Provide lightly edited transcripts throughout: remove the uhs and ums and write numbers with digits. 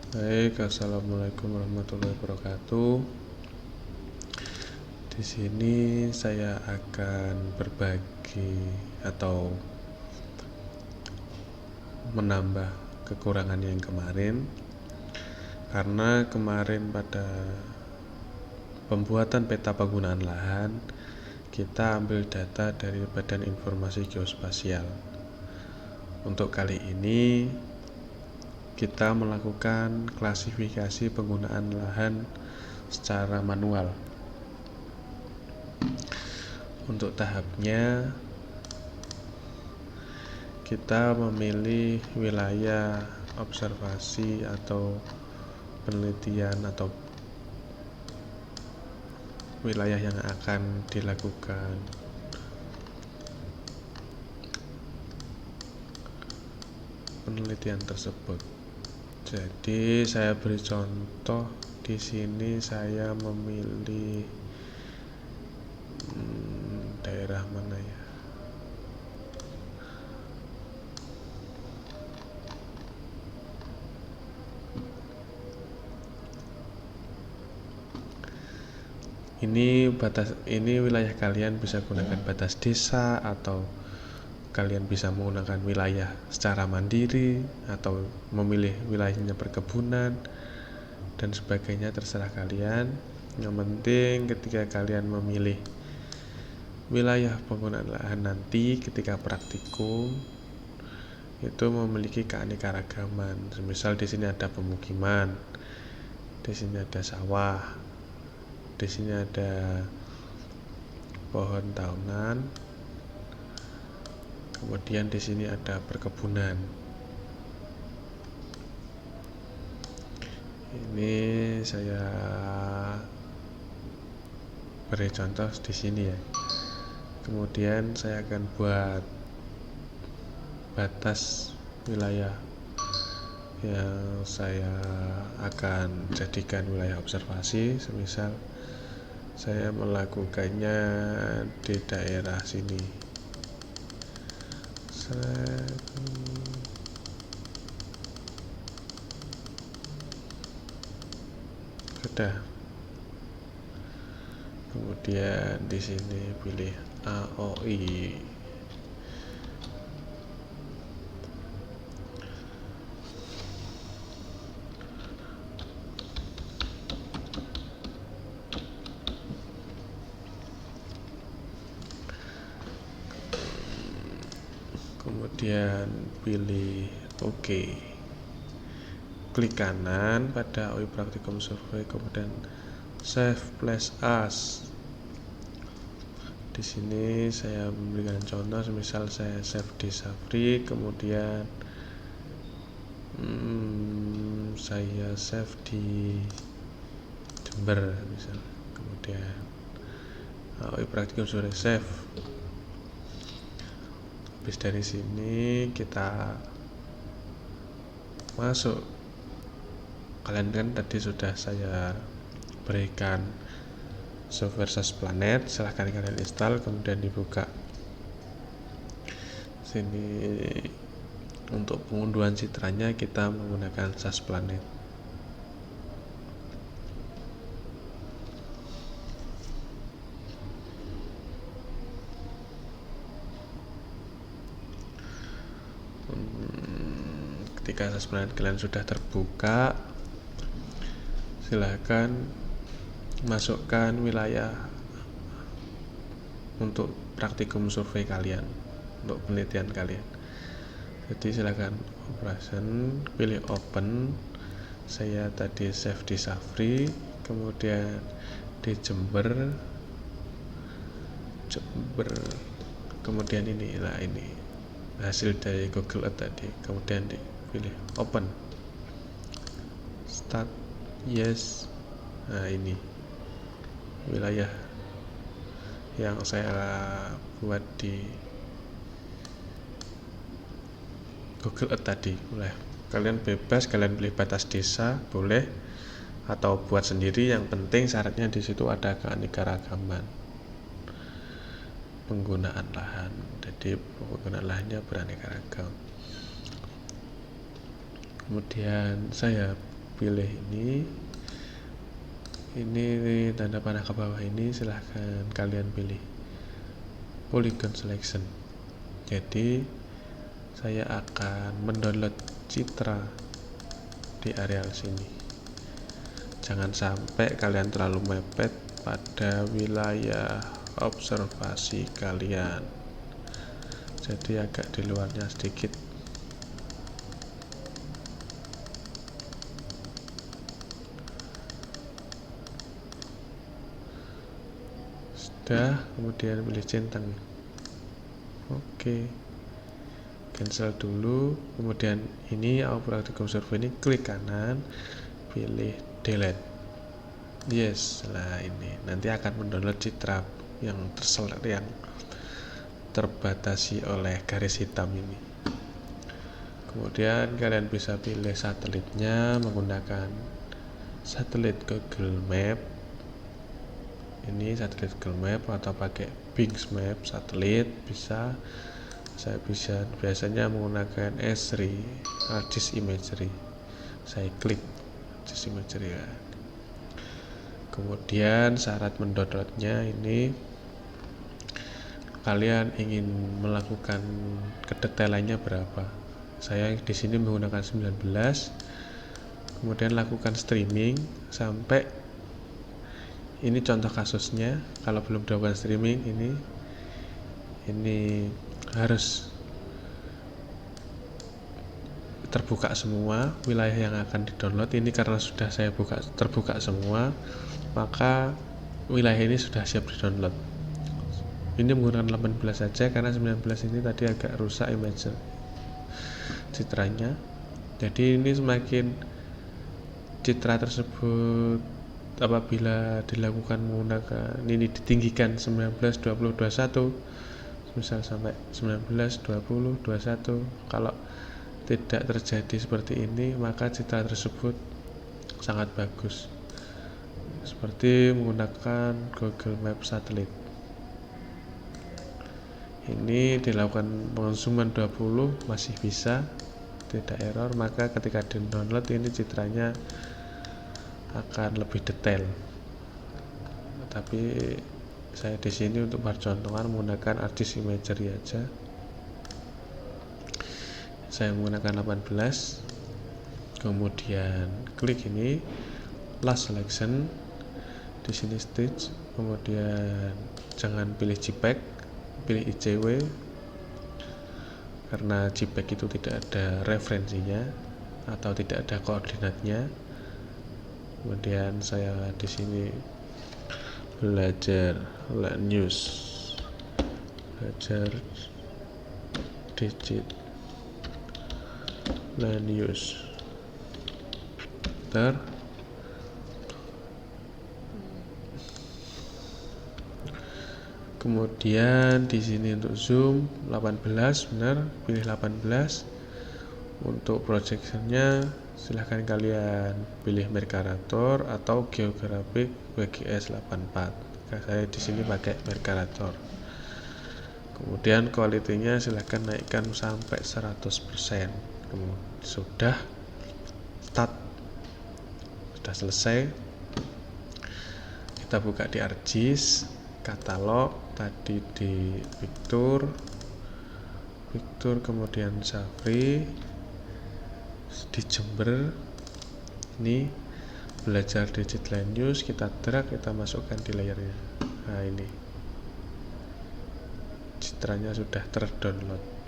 Baik, assalamualaikum warahmatullahi wabarakatuh. Di sini saya akan berbagi atau menambah kekurangan yang kemarin, karena kemarin pada pembuatan peta penggunaan lahan kita ambil data dari Badan Informasi Geospasial. Untuk kali ini kita melakukan klasifikasi penggunaan lahan secara manual. Untuk tahapnya kita memilih wilayah observasi atau penelitian atau wilayah yang akan dilakukan penelitian tersebut. Jadi saya beri contoh di sini, saya memilih daerah mana ya? Ini wilayah kalian bisa gunakan batas desa, atau kalian bisa menggunakan wilayah secara mandiri, atau memilih wilayahnya perkebunan dan sebagainya, terserah kalian. Yang penting ketika kalian memilih wilayah penggunaan lahan nanti ketika praktikum itu memiliki keanekaragaman. Misal di sini ada pemukiman, di sini ada sawah, di sini ada pohon tahunan, kemudian di sini ada perkebunan. Ini saya beri contoh di sini ya. Kemudian saya akan buat batas wilayah yang saya akan jadikan wilayah observasi. Semisal saya melakukannya di daerah sini. Sudah. Kemudian di sini pilih AOI. Kemudian pilih OK. Klik kanan pada AOI Praktikum Survei, kemudian Save Place As. Di sini saya memberikan contoh, misal saya save di Safri, kemudian saya save di Jember misal, kemudian AOI Praktikum Survei save. Habis dari sini kita masuk. Kalian kan tadi sudah saya berikan software SAS Planet, silahkan kalian install kemudian dibuka. Sini untuk pengunduhan citranya kita menggunakan SAS Planet. Ketika SAS Planet kalian sudah terbuka, silahkan masukkan wilayah untuk praktikum survei kalian, untuk penelitian kalian. Jadi silahkan operation, pilih open. Saya tadi save di Safri, kemudian di Jember, kemudian ini hasil dari Google Earth tadi. Kemudian dipilih open, start, yes. Nah, ini wilayah yang saya buat di Google Earth tadi. Kalian bebas, kalian pilih batas desa boleh, atau buat sendiri. Yang penting syaratnya di situ ada keanekaragaman penggunaan lahan. Jadi penggunaan lahannya beraneka ragam. Kemudian saya pilih ini tanda panah ke bawah ini, silahkan kalian pilih polygon selection. Jadi saya akan mendownload citra di areal sini. Jangan sampai kalian terlalu mepet pada wilayah observasi kalian, jadi agak di luarnya sedikit. Sudah, kemudian pilih centang. Oke, cancel dulu. Kemudian ini Praktikum Survei ini klik kanan, pilih delete. Yes, nah ini nanti akan mendownload citra yang yang terbatasi oleh garis hitam ini. Kemudian kalian bisa pilih satelitnya menggunakan satelit Google Map. Ini satelit Google Map atau pakai Bing Map satelit bisa. Saya biasanya menggunakan Esri ArcGIS Imagery. Saya klik ArcGIS Imagery ya. Kemudian syarat mendownloadnya ini kalian ingin melakukan kedetailannya berapa. Saya di sini menggunakan 19. Kemudian lakukan streaming sampai ini contoh kasusnya. Kalau belum dilakukan streaming ini harus terbuka semua wilayah yang akan didownload. Ini karena sudah saya terbuka semua, maka wilayah ini sudah siap di-download. Ini menggunakan 18 saja karena 19 ini tadi agak rusak image citranya. Jadi ini semakin citra tersebut apabila dilakukan menggunakan ini ditinggikan 19, 20, 21, misal sampai 19, 20, 21. Kalau tidak terjadi seperti ini, maka citra tersebut sangat bagus. Seperti menggunakan Google Map satelit. Ini dilakukan pengonsuman 20 masih bisa, tidak error, maka ketika di download ini citranya akan lebih detail. Tapi saya di sini untuk percontohan menggunakan ArcGIS Imagery aja. Saya menggunakan 18. Kemudian klik ini last selection. Di sini stage. Kemudian jangan pilih JPEG, pilih ICW. Karena JPEG itu tidak ada referensinya atau tidak ada koordinatnya. Kemudian saya di sini belajar news, belajar digit news. Kemudian di sini untuk zoom 18, benar, pilih 18. Untuk projectionnya silahkan kalian pilih Mercator atau Geographic WGS 84. Saya di sini pakai Mercator. Kemudian kualitinya silahkan naikkan sampai 100%. Kemudian sudah start, sudah selesai. Kita buka di ArcGIS katalog, tadi di Picture, kemudian Safari di Jember. Ini belajar digital news, kita drag, kita masukkan di layarnya. Nah ini citranya sudah terdownload.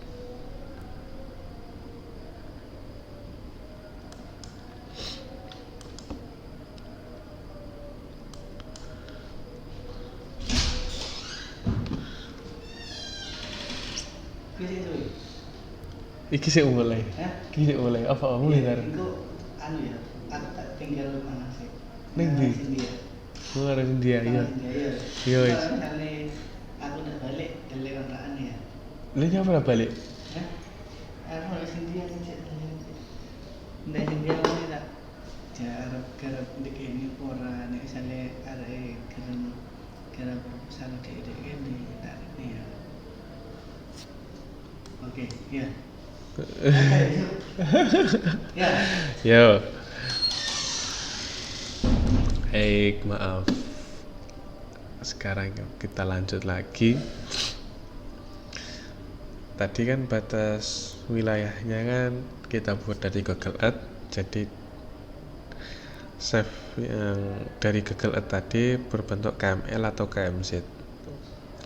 Iki sih mulai. Iki sih mulai. Apa mulai tar? Iku anu ya. Aku tak tinggal mana sih? Ning ndi? Oh, arek India iya. Iya wis. Aku udah balik dari kontrakan ya. Lha nyapa balik? Aku harus India sih. Ndak India ini tak garap ndek ini ora nek isale arek garap proposal dek ini tak ini ya. Oke, ya. Ya. Yo. Baik, maaf. Sekarang kita lanjut lagi. Tadi kan batas wilayahnya kan kita buat dari Google Earth, jadi save yang dari Google Earth tadi berbentuk KML atau KMZ.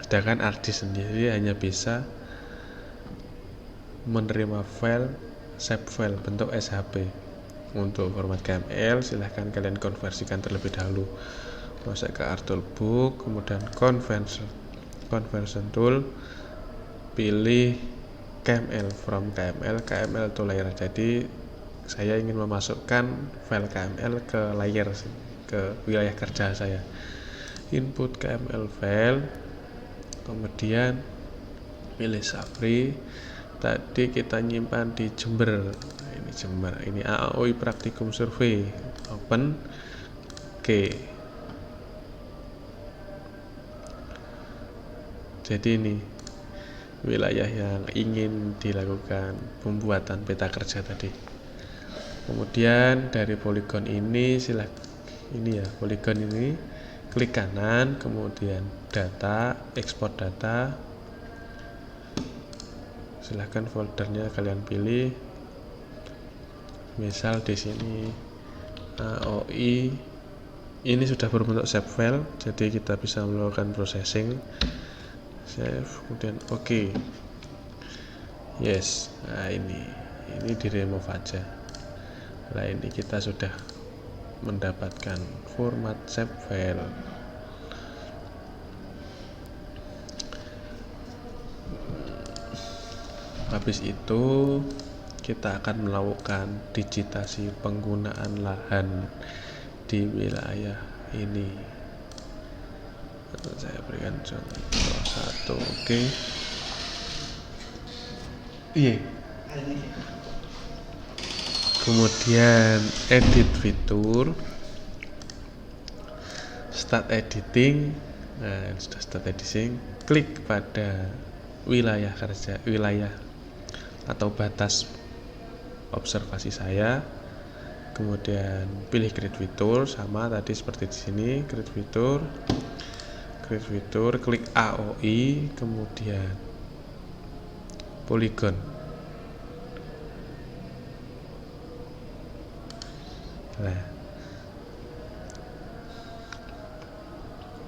Sedangkan Ardi sendiri hanya bisa menerima save file bentuk SHP. Untuk format KML silahkan kalian konversikan terlebih dahulu, masuk ke Art Toolbox, kemudian conversion tool, pilih KML, from KML to layer. Jadi saya ingin memasukkan file KML ke layer, ke wilayah kerja saya. Input KML file, kemudian pilih Safari. Tadi kita nyimpan di Jember, ini AOI Praktikum Survei, open, oke. Jadi ini wilayah yang ingin dilakukan pembuatan peta kerja tadi. Kemudian dari poligon ini poligon ini klik kanan, kemudian data, ekspor data. Silahkan foldernya kalian pilih. Misal di sini AOI ini sudah berbentuk save file, jadi kita bisa melakukan processing. Save, kemudian oke. Yes. Nah, ini di remove aja. Nah, ini kita sudah mendapatkan format save file. Habis itu kita akan melakukan digitasi penggunaan lahan di wilayah ini. Saya berikan contoh satu, oke. Iya. Kemudian edit fitur, start editing. Nah, sudah start editing, klik pada wilayah kerja, wilayah atau batas observasi saya. Kemudian pilih create fitur, sama tadi seperti di sini, create fitur, klik AOI, kemudian polygon. Nah,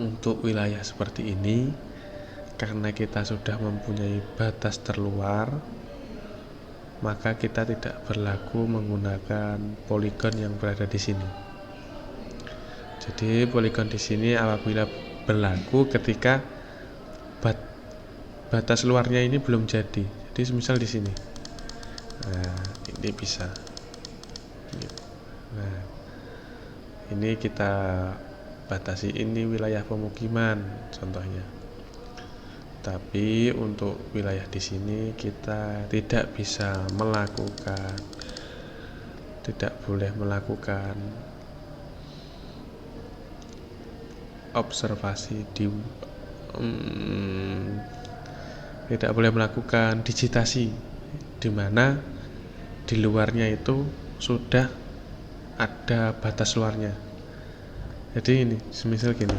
untuk wilayah seperti ini, karena kita sudah mempunyai batas terluar, maka kita tidak berlaku menggunakan polygon yang berada di sini. Jadi polygon di sini apabila berlaku ketika batas luarnya ini belum jadi. Jadi misal di sini. Nah, ini bisa. Nah, ini kita batasi, ini wilayah pemukiman contohnya. Tapi untuk wilayah di sini kita tidak boleh melakukan observasi tidak boleh melakukan digitasi, di mana di luarnya itu sudah ada batas luarnya. Jadi ini semisal gini,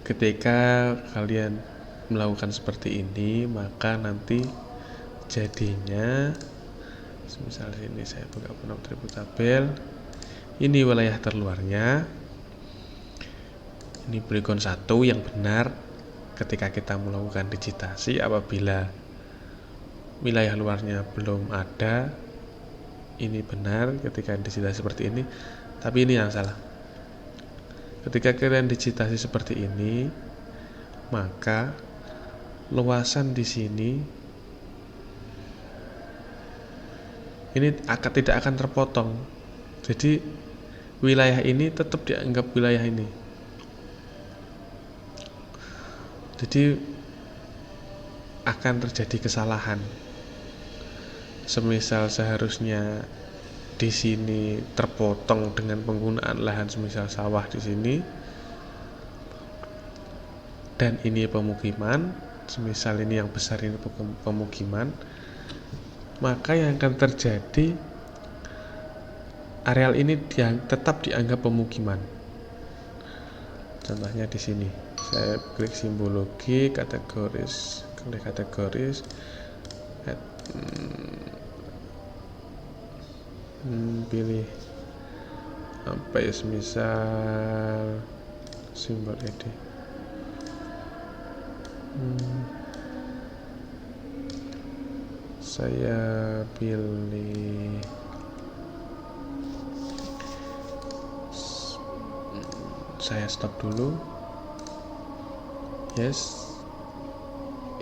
ketika kalian melakukan seperti ini, maka nanti jadinya misal ini saya buka atribut tabel, ini wilayah terluarnya, ini polygon 1 yang benar ketika kita melakukan digitasi. Apabila wilayah luarnya belum ada, ini benar ketika digitasi seperti ini. Tapi ini yang salah, ketika kalian digitasi seperti ini, maka luasan di sini ini tidak akan terpotong. Jadi wilayah ini tetap dianggap wilayah ini. Jadi akan terjadi kesalahan. Semisal seharusnya di sini terpotong dengan penggunaan lahan semisal sawah di sini, dan ini pemukiman, semisal ini yang besar ini pemukiman, maka yang akan terjadi areal ini tetap dianggap pemukiman. Contohnya di sini, saya klik simbologi, kategoris, klik kategoris, pilih apa ya, misal simbol ed. Saya pilih saya stop dulu. Yes,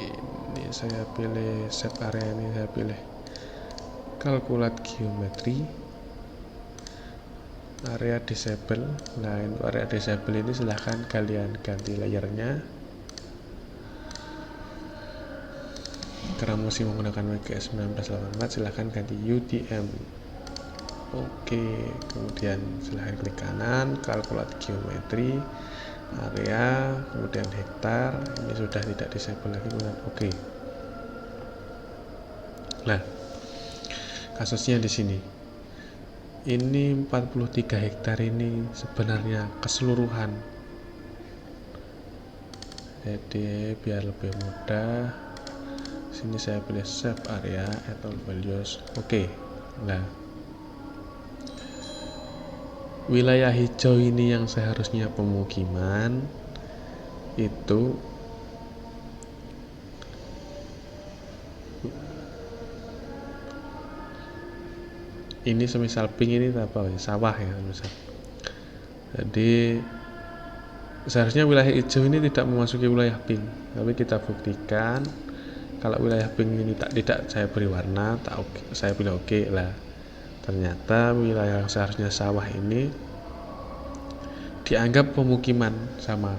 ini saya pilih save area, ini saya pilih kalkulat geometri, area disable. Nah, untuk area disable ini silahkan kalian ganti layernya. Karena masih menggunakan WGS 1984, silahkan ganti UTM. Oke, kemudian silahkan klik kanan, kalkulat geometri, area, kemudian hektar. Ini sudah tidak disable lagi, kemudian oke. Nah, kasusnya di sini. Ini 43 hektar ini sebenarnya keseluruhan. Jadi biar lebih mudah, sini saya pilih save area atau values. Oke. Nah, wilayah hijau ini yang seharusnya pemukiman itu ini semisal pink ini apa ya, sawah ya misal. Jadi seharusnya wilayah hijau ini tidak memasuki wilayah pink, tapi kita buktikan kalau wilayah pink ini tidak saya beri warna, saya pilih oke lah. Ternyata wilayah yang seharusnya sawah ini dianggap pemukiman sama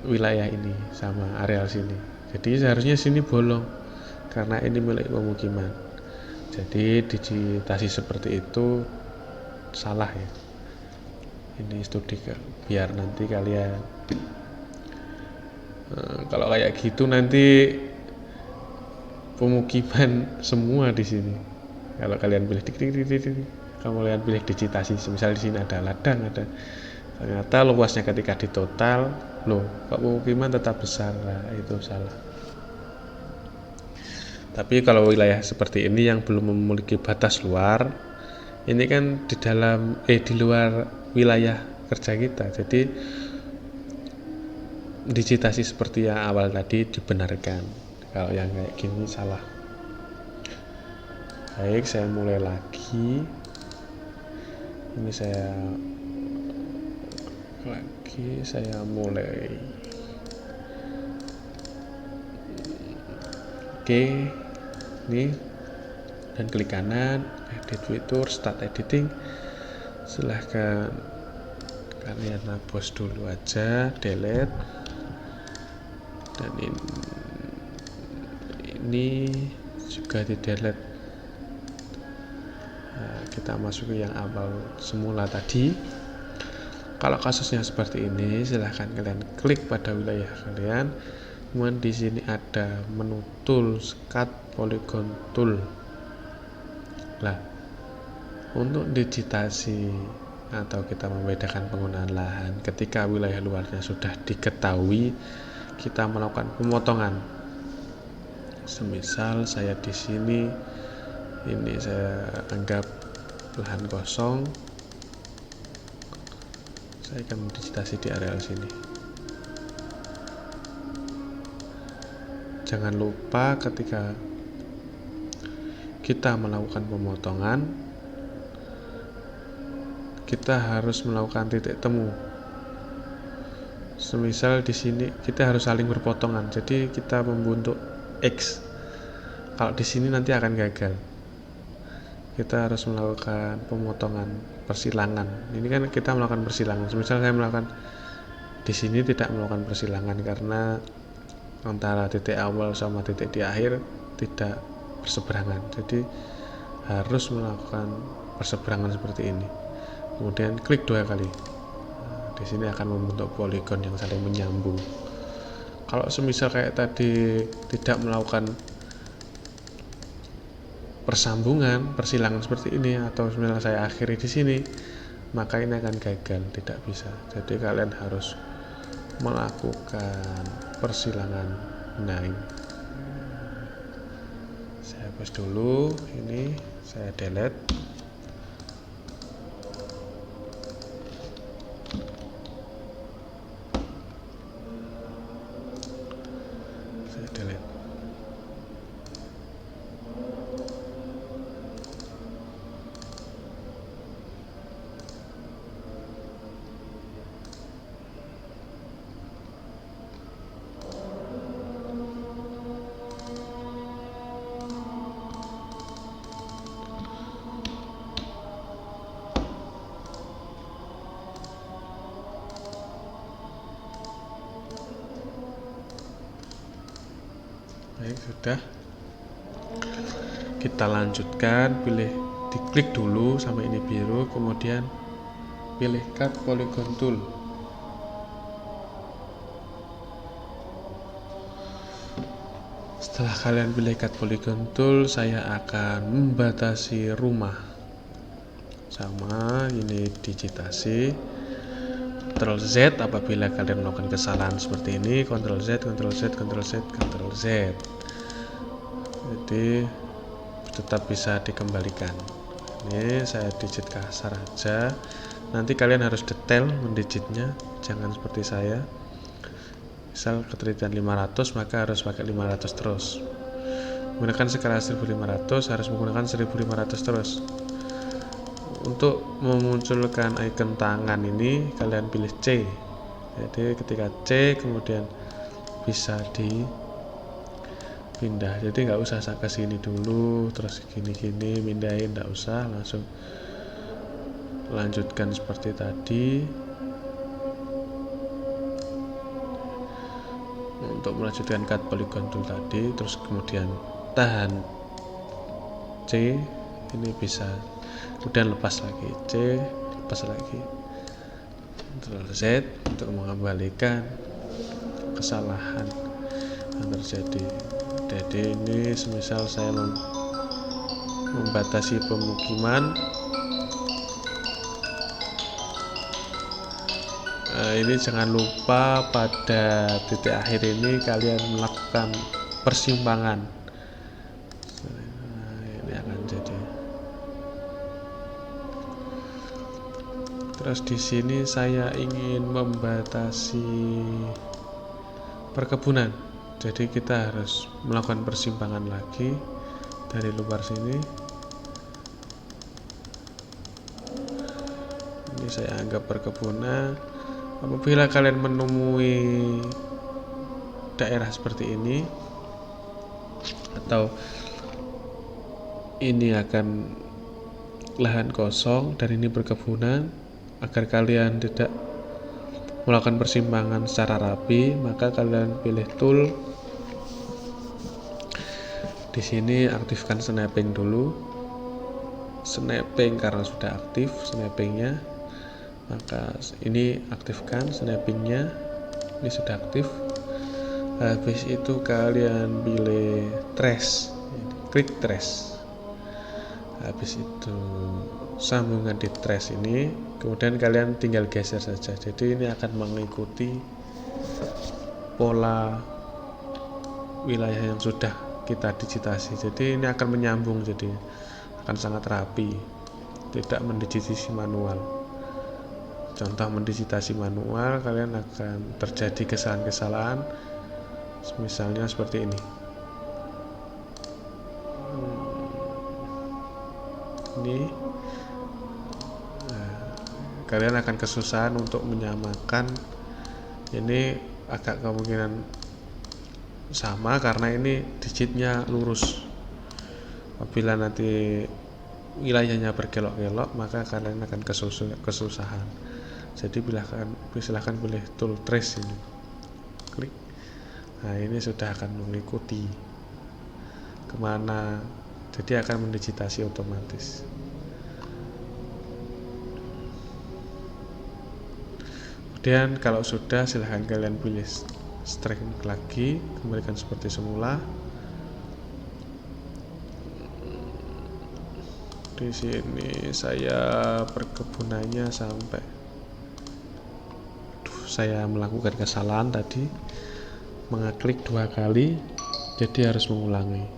wilayah ini, sama areal sini. Jadi seharusnya sini bolong karena ini milik pemukiman. Jadi digitasi seperti itu salah ya. Ini studi biar nanti kalian kalau kayak gitu nanti pemukiman semua di sini. Kalau kalian pilih kalian pilih digitasi, misal di sini ada ladang, ada, ternyata luasnya ketika ditotal, loh kok pemukiman tetap besar, lah itu salah. Tapi kalau wilayah seperti ini yang belum memiliki batas luar, ini kan di luar wilayah kerja kita, jadi digitasi seperti yang awal tadi dibenarkan. Kalau yang kayak gini salah. Baik, saya mulai lagi. Ini saya mulai. Oke, ini dan klik kanan, edit fitur, start editing. Silahkan kalian hapus dulu aja, delete. Dan ini juga di delete. Nah, kita masuk ke yang awal semula tadi. Kalau kasusnya seperti ini, silahkan kalian klik pada wilayah kalian. Kemudian di sini ada menu tool, cut, polygon tool. Nah, untuk digitasi atau kita membedakan penggunaan lahan ketika wilayah luarnya sudah diketahui, kita melakukan pemotongan. Semisal saya di sini, ini saya anggap lahan kosong, saya akan digitasi di areal sini. Jangan lupa ketika kita melakukan pemotongan, kita harus melakukan titik temu. Semisal di sini kita harus saling berpotongan, jadi kita membentuk X. Kalau di sini nanti akan gagal. Kita harus melakukan pemotongan, persilangan. Ini kan kita melakukan persilangan. Semisal saya melakukan di sini tidak melakukan persilangan karena antara titik awal sama titik di akhir tidak berseberangan. Jadi harus melakukan perseberangan seperti ini. Kemudian klik 2 kali. Di sini akan membentuk poligon yang saling menyambung. Kalau semisal kayak tadi tidak melakukan persambungan, persilangan seperti ini, atau misalnya saya akhiri di sini, maka ini akan gagal, tidak bisa. Jadi kalian harus melakukan persilangan. Nah, ini saya hapus dulu, ini saya delete. Saya delete. Baik, sudah. Kita lanjutkan, diklik dulu sampai ini biru, kemudian pilih cut polygon tool. Setelah kalian pilih cut polygon tool, saya akan membatasi rumah. Sama, ini digitasi. Ctrl Z apabila kalian melakukan kesalahan seperti ini, Ctrl Z, Ctrl Z, Ctrl Z, Ctrl Z. Jadi tetap bisa dikembalikan. Ini saya digit kasar aja. Nanti kalian harus detail mendigitnya, jangan seperti saya. Misal ketelitian 500, maka harus pakai 500 terus. Menggunakan skala 1500 harus menggunakan 1500 terus. Untuk memunculkan icon tangan ini kalian pilih C. Jadi ketika C kemudian bisa dipindah. Jadi nggak usah ke sini dulu terus gini-gini pindahin, nggak usah, langsung lanjutkan seperti tadi. Untuk melanjutkan cut polygon tool tadi, terus kemudian tahan C, ini bisa. Kemudian lepas lagi C, lepas lagi Ctrl Z untuk mengembalikan kesalahan yang terjadi. Jadi ini semisal saya membatasi pemukiman, ini jangan lupa pada titik akhir ini kalian melakukan persimpangan. Ini akan jadi. Terus di sini saya ingin membatasi perkebunan. Jadi kita harus melakukan persimpangan lagi dari luar sini. Ini saya anggap perkebunan. Apabila kalian menemui daerah seperti ini, atau ini akan lahan kosong dan ini perkebunan, agar kalian tidak melakukan persimpangan secara rapi, maka kalian pilih tool. Di sini aktifkan snapping dulu. Snapping karena sudah aktif snappingnya, maka ini aktifkan snappingnya. Ini sudah aktif. Habis itu kalian pilih trace, klik trace. Habis itu sambungan di trace ini, kemudian kalian tinggal geser saja. Jadi ini akan mengikuti pola wilayah yang sudah kita digitasi. Jadi ini akan menyambung, jadi akan sangat rapi, tidak mendigitasi manual. Contoh mendigitasi manual, kalian akan terjadi kesalahan-kesalahan, misalnya seperti ini. Ini kalian akan kesusahan untuk menyamakan. Ini agak kemungkinan sama karena ini digitnya lurus. Apabila nanti wilayahnya berkelok-kelok, maka kalian akan kesusahan. Jadi silahkan pilih tool trace ini, klik. Nah, ini sudah akan mengikuti kemana, jadi akan mendigitasi otomatis. Kemudian kalau sudah, silahkan kalian pilih string lagi, kembalikan seperti semula. Di sini saya perkebunannya sampai saya melakukan kesalahan tadi, mengeklik 2 kali, jadi harus mengulangi.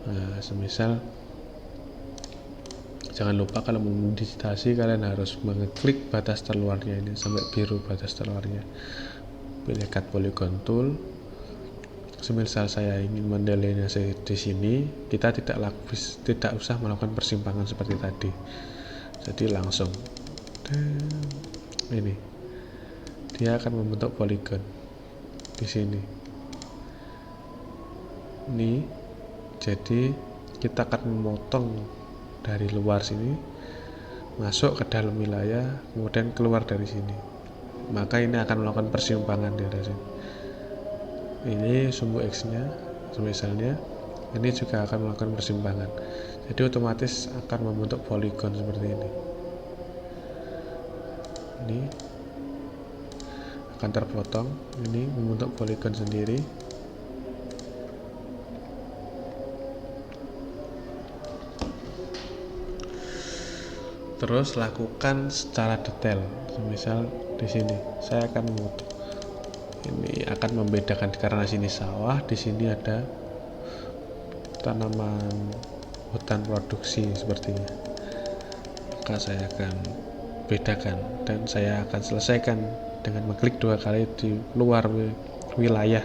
Nah, semisal jangan lupa kalau memeditasi kalian harus mengeklik batas terluarnya ini sampai biru batas terluarnya. Pilih cut polygon tool. Semisal saya ingin mendelineasi di sini, kita tidak usah melakukan persimpangan seperti tadi. Jadi langsung ini dia akan membentuk poligon di sini. Ini jadi kita akan memotong dari luar sini masuk ke dalam wilayah, kemudian keluar dari sini. Maka ini akan melakukan persimpangan di atas sini. Ini sumbu X-nya, misalnya ini juga akan melakukan persimpangan. Jadi otomatis akan membentuk poligon seperti ini. Ini akan terpotong, ini membentuk poligon sendiri. Terus lakukan secara detail. Misal di sini saya akan memotong. Ini akan membedakan karena sini sawah, di sini ada tanaman hutan produksi sepertinya. Maka saya akan bedakan dan saya akan selesaikan dengan mengklik 2 kali di luar wilayah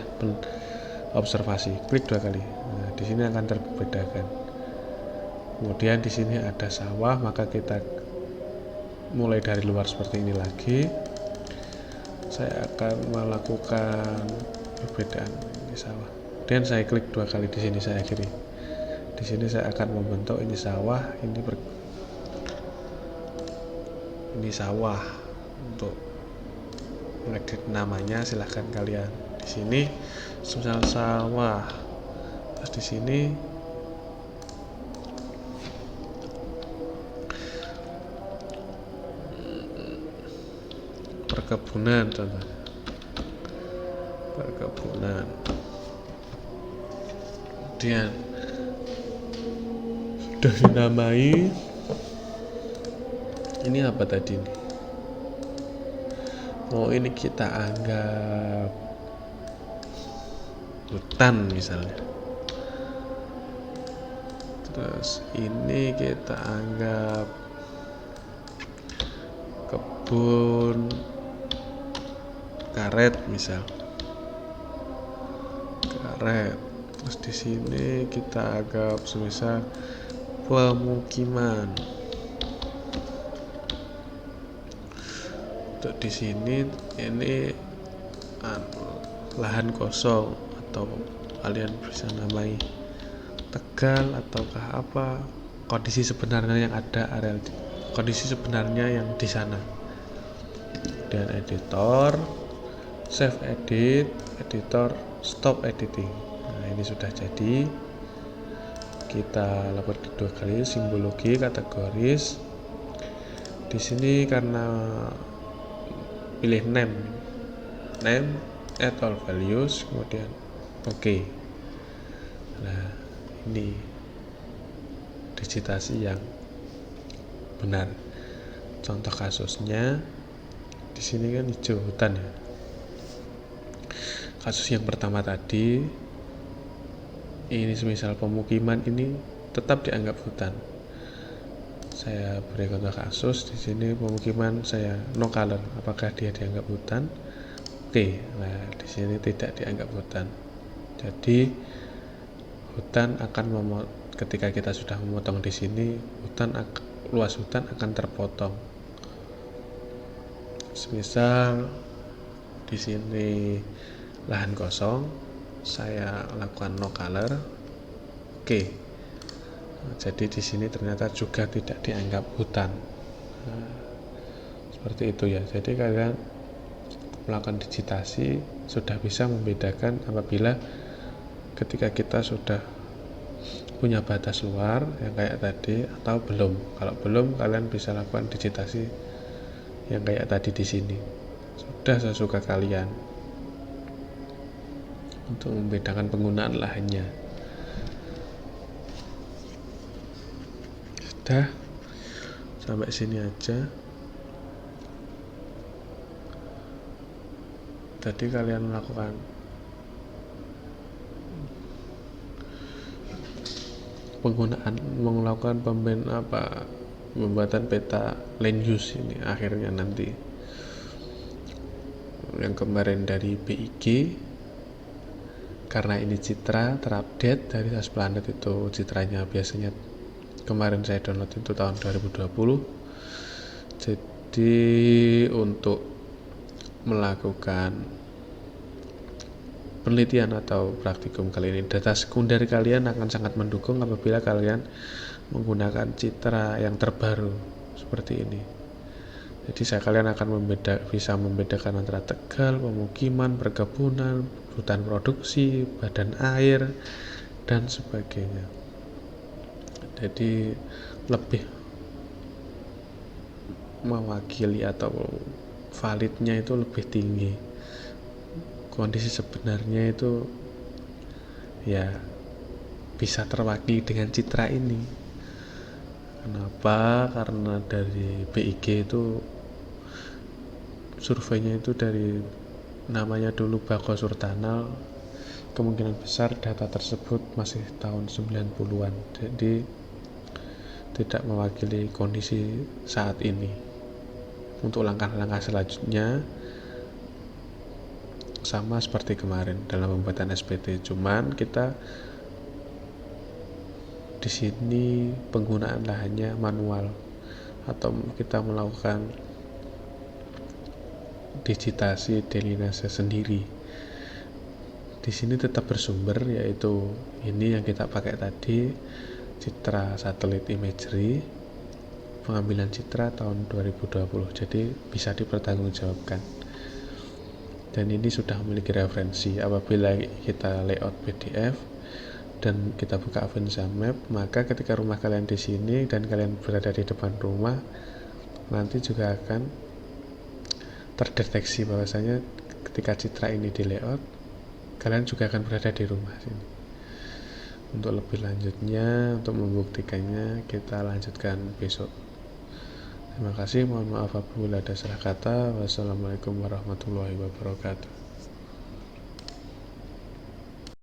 observasi. Klik 2 kali. Nah, di sini akan terbedakan. Kemudian di sini ada sawah, maka kita mulai dari luar seperti ini lagi. Saya akan melakukan perbedaan ini sawah. Dan saya klik 2 kali di sini, saya akhiri. Di sini saya akan membentuk ini sawah, ini sawah. Untuk mengedit namanya silahkan kalian. Di sini misal sawah. Terus di sini perkebunan, contohnya perkebunan. Kemudian sudah dinamai. Ini apa tadi nih? Oh, ini kita anggap hutan misalnya. Terus ini kita anggap kebun karet misal. Karet. Terus di sini kita anggap semisal pemukiman. Untuk di sini ini lahan kosong atau kalian bisa namai Tegal ataukah apa, kondisi sebenarnya yang ada, area kondisi sebenarnya yang di sana. Dan editor, save edit, editor, stop editing. Nah, ini sudah jadi. Kita lakukan 2 kali simbologi kategoris. Di sini karena pilih name, add all values, kemudian oke. Nah, ini digitasi yang benar. Contoh kasusnya di sini kan hijau hutan ya. Kasus yang pertama tadi ini semisal pemukiman, ini tetap dianggap hutan. Saya beri contoh kasus di sini pemukiman, saya no color, apakah dia dianggap hutan? Oke. Nah, di sini tidak dianggap hutan. Jadi hutan akan ketika kita sudah memotong di sini, luas hutan akan terpotong. Semisal di sini lahan kosong, saya lakukan no color. Oke. Nah, jadi di sini ternyata juga tidak dianggap hutan. Nah, seperti itu ya. Jadi kalian melakukan digitasi sudah bisa membedakan apabila ketika kita sudah punya batas luar yang kayak tadi atau belum. Kalau belum, kalian bisa lakukan digitasi yang kayak tadi di sini. Sudah sesuka kalian untuk membedakan penggunaan lahannya. Dah, sampai sini aja. Tadi kalian melakukan melakukan pembuatan peta land use ini akhirnya nanti. Yang kemarin dari BIG, karena ini citra terupdate dari Asplanet, itu citranya biasanya kemarin saya download itu tahun 2020. Jadi untuk melakukan penelitian atau praktikum kali ini, data sekunder kalian akan sangat mendukung apabila kalian menggunakan citra yang terbaru seperti ini. Jadi kalian akan bisa membedakan antara Tegal, pemukiman, perkebunan, hutan produksi, badan air, dan sebagainya. Jadi lebih mewakili atau validnya itu lebih tinggi. Kondisi sebenarnya itu ya bisa terwakili dengan citra ini. Kenapa? Karena dari BIG itu surveinya itu dari namanya dulu Bako Surtanal, kemungkinan besar data tersebut masih tahun 90-an, jadi tidak mewakili kondisi saat ini. Untuk langkah-langkah selanjutnya sama seperti kemarin dalam pembuatan SPT, cuman kita di sini penggunaan lahannya manual atau kita melakukan digitasi delinase sendiri. Di sini tetap bersumber, yaitu ini yang kita pakai tadi, citra satelit imagery, pengambilan citra tahun 2020. Jadi bisa dipertanggungjawabkan. Dan ini sudah memiliki referensi. Apabila kita layout PDF dan kita buka Avanza Map, maka ketika rumah kalian di sini dan kalian berada di depan rumah, nanti juga akan terdeteksi bahwasanya ketika citra ini di layout, kalian juga akan berada di rumah sini. Untuk lebih lanjutnya, untuk membuktikannya, kita lanjutkan besok. Terima kasih, mohon maaf apabila ada salah kata. Wassalamualaikum warahmatullahi wabarakatuh.